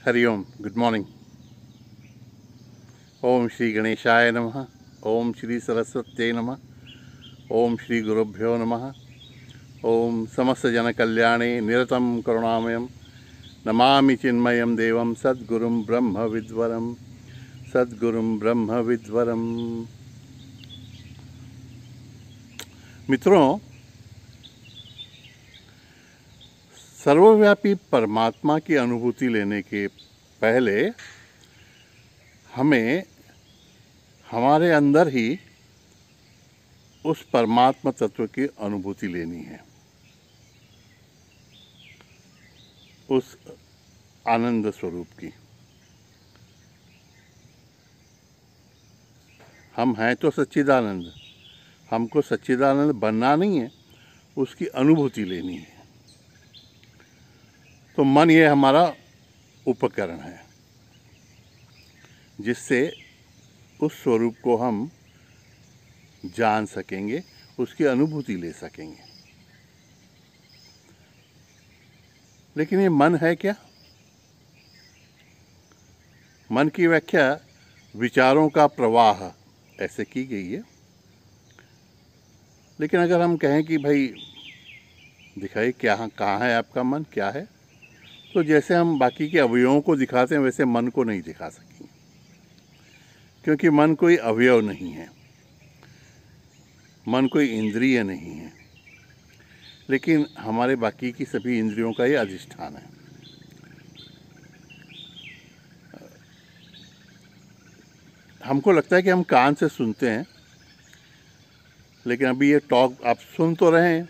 Hariom, good morning. ओम श्री गणेशाय नमः। ओम श्री सरस्वत्यै नमः। ओम श्री गुरुभ्यो नमः। ओम समस्त जन कल्याणे निरतं करुणामयं नमामि चिन्मयं देवं सद्गुरुं ब्रह्म विद्वरं। सद्गुरुं ब्रह्म विद्वरम। मित्रों, सर्वव्यापी परमात्मा की अनुभूति लेने के पहले हमें हमारे अंदर ही उस परमात्मा तत्व की अनुभूति लेनी है, उस आनंद स्वरूप की। हम हैं तो सच्चिदानंद, हमको सच्चिदानंद बनना नहीं है, उसकी अनुभूति लेनी है। तो मन ये हमारा उपकरण है जिससे उस स्वरूप को हम जान सकेंगे, उसकी अनुभूति ले सकेंगे। लेकिन ये मन है क्या? मन की व्याख्या विचारों का प्रवाह ऐसे की गई है। लेकिन अगर हम कहें कि भाई दिखाइए क्या, कहाँ है आपका मन, क्या है, तो जैसे हम बाकी के अवयवों को दिखाते हैं वैसे मन को नहीं दिखा सकेंगे, क्योंकि मन कोई अवयव नहीं है, मन कोई इंद्रिय नहीं है, लेकिन हमारे बाकी की सभी इंद्रियों का ये अधिष्ठान है। हमको लगता है कि हम कान से सुनते हैं, लेकिन अभी ये टॉक आप सुन तो रहे हैं,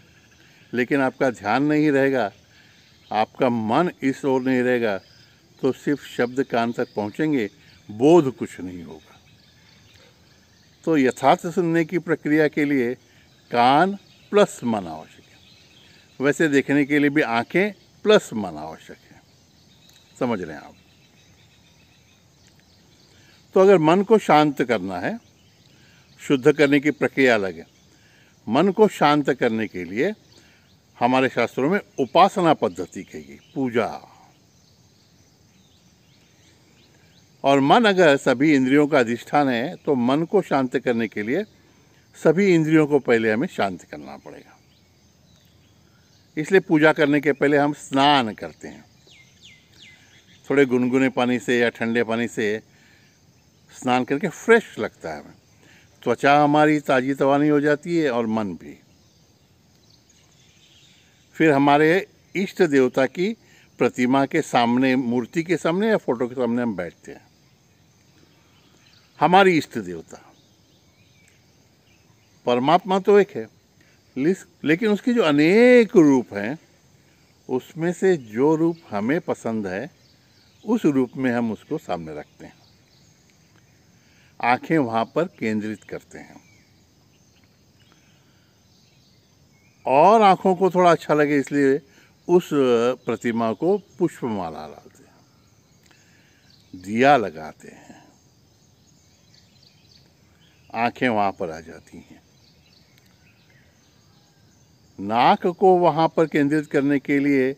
लेकिन आपका ध्यान नहीं रहेगा, आपका मन इस ओर नहीं रहेगा, तो सिर्फ शब्द कान तक पहुंचेंगे, बोध कुछ नहीं होगा। तो यथार्थ सुनने की प्रक्रिया के लिए कान प्लस मन आवश्यक है, वैसे देखने के लिए भी आंखें प्लस मन आवश्यक है। समझ रहे हैं आप? तो अगर मन को शांत करना है, शुद्ध करने की प्रक्रिया अलग है। मन को शांत करने के लिए हमारे शास्त्रों में उपासना पद्धति कही, पूजा। और मन अगर सभी इंद्रियों का अधिष्ठान है, तो मन को शांत करने के लिए सभी इंद्रियों को पहले हमें शांत करना पड़ेगा। इसलिए पूजा करने के पहले हम स्नान करते हैं। थोड़े गुनगुने पानी से या ठंडे पानी से स्नान करके फ्रेश लगता है हमें, त्वचा हमारी ताजी तवानी हो जाती है और मन भी। फिर हमारे इष्ट देवता की प्रतिमा के सामने, मूर्ति के सामने या फोटो के सामने हम बैठते हैं। हमारी इष्ट देवता परमात्मा तो एक है, लेकिन उसके जो अनेक रूप हैं, उसमें से जो रूप हमें पसंद है उस रूप में हम उसको सामने रखते हैं, आंखें वहां पर केंद्रित करते हैं, और आंखों को थोड़ा अच्छा लगे इसलिए उस प्रतिमा को पुष्पमाला डालते हैं, दिया लगाते हैं, आंखें वहां पर आ जाती हैं। नाक को वहां पर केंद्रित करने के लिए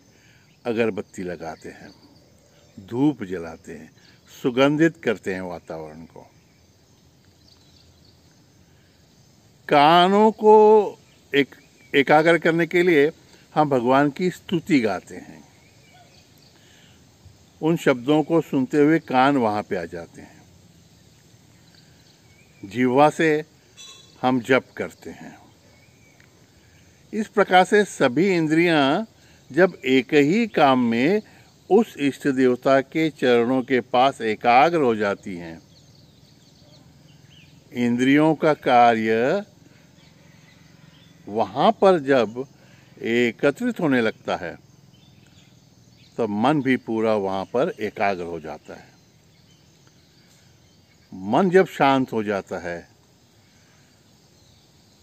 अगरबत्ती लगाते हैं, धूप जलाते हैं, सुगंधित करते हैं वातावरण को। कानों को एकाग्र करने के लिए हम भगवान की स्तुति गाते हैं। उन शब्दों को सुनते हुए कान वहां पे आ जाते हैं। जिह्वा से हम जप करते हैं। इस प्रकार से सभी इंद्रियां जब एक ही काम में उस इष्ट देवता के चरणों के पास एकाग्र हो जाती हैं, इंद्रियों का कार्य वहां पर जब एकत्रित होने लगता है, तब मन भी पूरा वहां पर एकाग्र हो जाता है। मन जब शांत हो जाता है,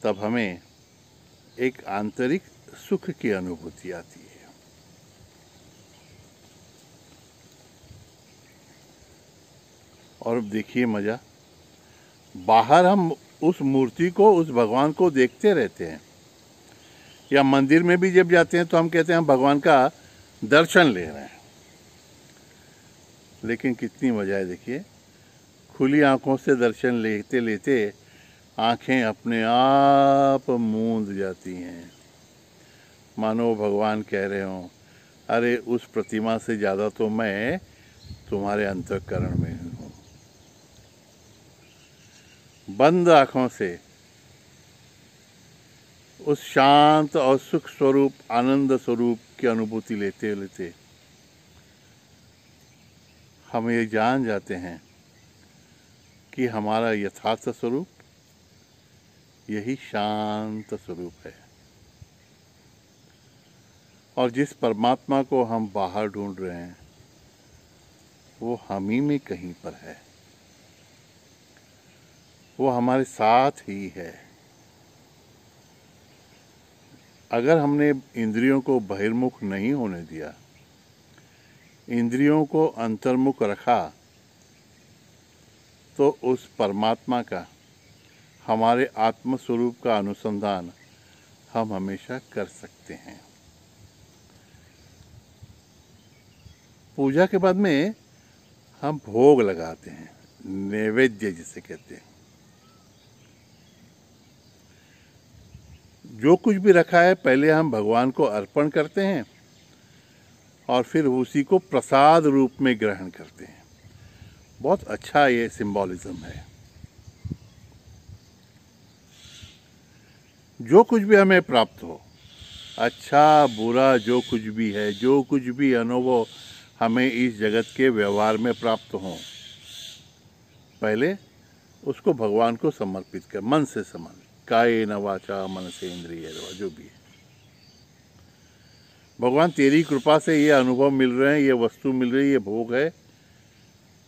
तब हमें एक आंतरिक सुख की अनुभूति आती है। और अब देखिए मजा, बाहर हम उस मूर्ति को, उस भगवान को देखते रहते हैं, या मंदिर में भी जब जाते हैं तो हम कहते हैं हम भगवान का दर्शन ले रहे हैं। लेकिन कितनी मजा है देखिए, खुली आंखों से दर्शन लेते लेते आंखें अपने आप मूंद जाती हैं, मानो भगवान कह रहे हों, अरे उस प्रतिमा से ज़्यादा तो मैं तुम्हारे अंतःकरण में हूँ। बंद आंखों से उस शांत और सुख स्वरूप, आनंद स्वरूप की अनुभूति लेते लेते हम ये जान जाते हैं कि हमारा यथार्थ स्वरूप यही शांत स्वरूप है, और जिस परमात्मा को हम बाहर ढूंढ रहे हैं वो हम ही में कहीं पर है, वो हमारे साथ ही है। अगर हमने इंद्रियों को बहिर्मुख नहीं होने दिया, इंद्रियों को अंतर्मुख रखा, तो उस परमात्मा का, हमारे आत्म स्वरूप का अनुसंधान हम हमेशा कर सकते हैं। पूजा के बाद में हम भोग लगाते हैं, नैवेद्य जिसे कहते हैं। जो कुछ भी रखा है पहले हम भगवान को अर्पण करते हैं और फिर उसी को प्रसाद रूप में ग्रहण करते हैं। बहुत अच्छा ये सिंबॉलिज्म है। जो कुछ भी हमें प्राप्त हो, अच्छा बुरा जो कुछ भी है, जो कुछ भी अनुभव हमें इस जगत के व्यवहार में प्राप्त हो, पहले उसको भगवान को समर्पित कर, मन से समर्पित, कायेन वाचा मन से इंद्रियैर्वा, जो भी है। भगवान तेरी कृपा से ये अनुभव मिल रहे हैं, ये वस्तु मिल रही है, ये भोग है,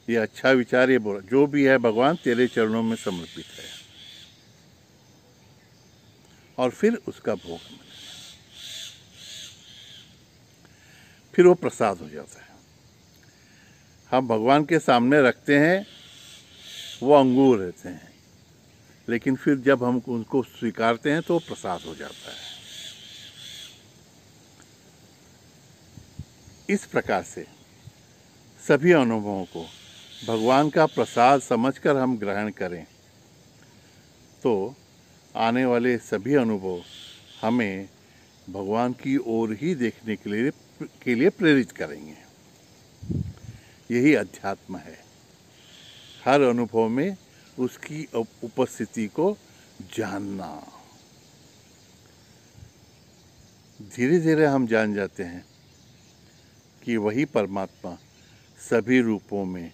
ये अच्छा विचार, ये बुरा जो भी है, भगवान तेरे चरणों में समर्पित है, और फिर उसका भोग मिले, फिर वो प्रसाद हो जाता है। हम भगवान के सामने रखते हैं, वो अंगूर रहते हैं, लेकिन फिर जब हम उनको स्वीकारते हैं तो प्रसाद हो जाता है। इस प्रकार से सभी अनुभवों को भगवान का प्रसाद समझकर हम ग्रहण करें तो आने वाले सभी अनुभव हमें भगवान की ओर ही देखने के लिए प्रेरित करेंगे। यही अध्यात्म है, हर अनुभव में उसकी उपस्थिति को जानना। धीरे धीरे हम जान जाते हैं कि वही परमात्मा सभी रूपों में,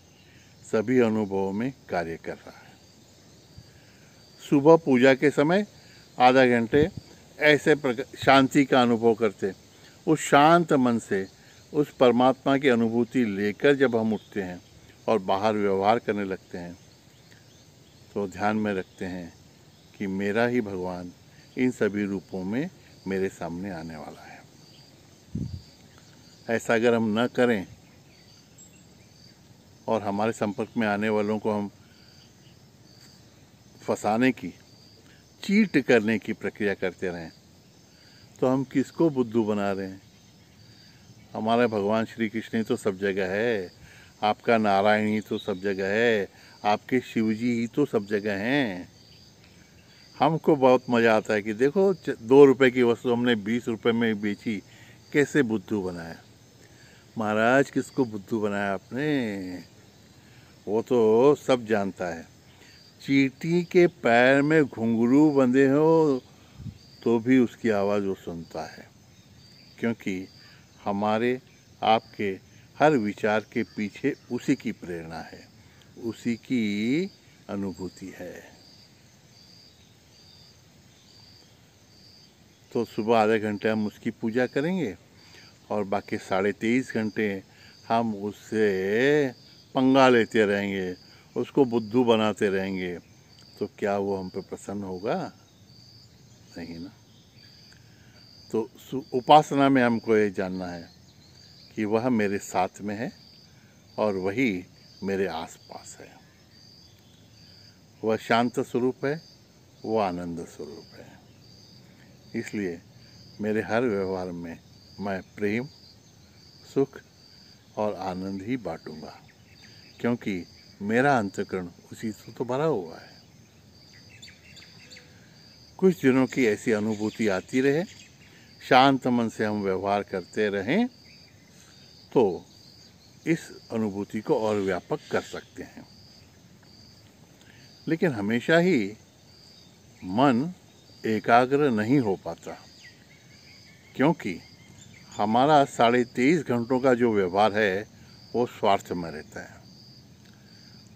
सभी अनुभवों में कार्य कर रहा है। सुबह पूजा के समय आधा घंटे ऐसे शांति का अनुभव करते, उस शांत मन से उस परमात्मा की अनुभूति लेकर जब हम उठते हैं और बाहर व्यवहार करने लगते हैं तो ध्यान में रखते हैं कि मेरा ही भगवान इन सभी रूपों में मेरे सामने आने वाला है। ऐसा अगर हम न करें और हमारे संपर्क में आने वालों को हम फंसाने की, चीट करने की प्रक्रिया करते रहें तो हम किसको बुद्धू बना रहे हैं? हमारा भगवान श्री कृष्ण ही तो सब जगह है, आपका नारायण ही तो सब जगह है, आपके शिव जी ही तो सब जगह हैं। हमको बहुत मज़ा आता है कि देखो 2 रुपए की वस्तु हमने 20 रुपए में बेची, कैसे बुद्धू बनाया। महाराज किसको बुद्धू बनाया आपने? वो तो सब जानता है। चींटी के पैर में घुंघरू बंधे हो तो भी उसकी आवाज़ वो सुनता है, क्योंकि हमारे आपके हर विचार के पीछे उसी की प्रेरणा है, उसी की अनुभूति है। तो सुबह आधे घंटे हम उसकी पूजा करेंगे और बाकी 23.5 घंटे हम उससे पंगा लेते रहेंगे, उसको बुद्धू बनाते रहेंगे, तो क्या वो हम पे प्रसन्न होगा? नहीं ना। तो उपासना में हमको ये जानना है कि वह मेरे साथ में है और वही मेरे आसपास है। वह शांत स्वरूप है, वह आनंद स्वरूप है। इसलिए मेरे हर व्यवहार में मैं प्रेम, सुख और आनंद ही बांटूंगा। क्योंकि मेरा अंतःकरण उसी से तो भरा हुआ है। कुछ दिनों की ऐसी अनुभूति आती रहे, शांत मन से हम व्यवहार करते रहें तो इस अनुभूति को और व्यापक कर सकते हैं। लेकिन हमेशा ही मन एकाग्र नहीं हो पाता, क्योंकि हमारा 23.5 घंटों का जो व्यवहार है वो स्वार्थ में रहता है।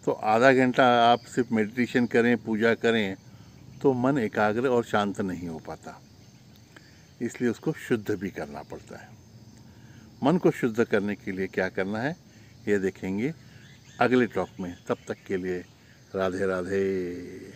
तो आधा घंटा आप सिर्फ मेडिटेशन करें, पूजा करें, तो मन एकाग्र और शांत नहीं हो पाता, इसलिए उसको शुद्ध भी करना पड़ता है। मन को शुद्ध करने के लिए क्या करना है ये देखेंगे अगले टॉक में। तब तक के लिए राधे राधे।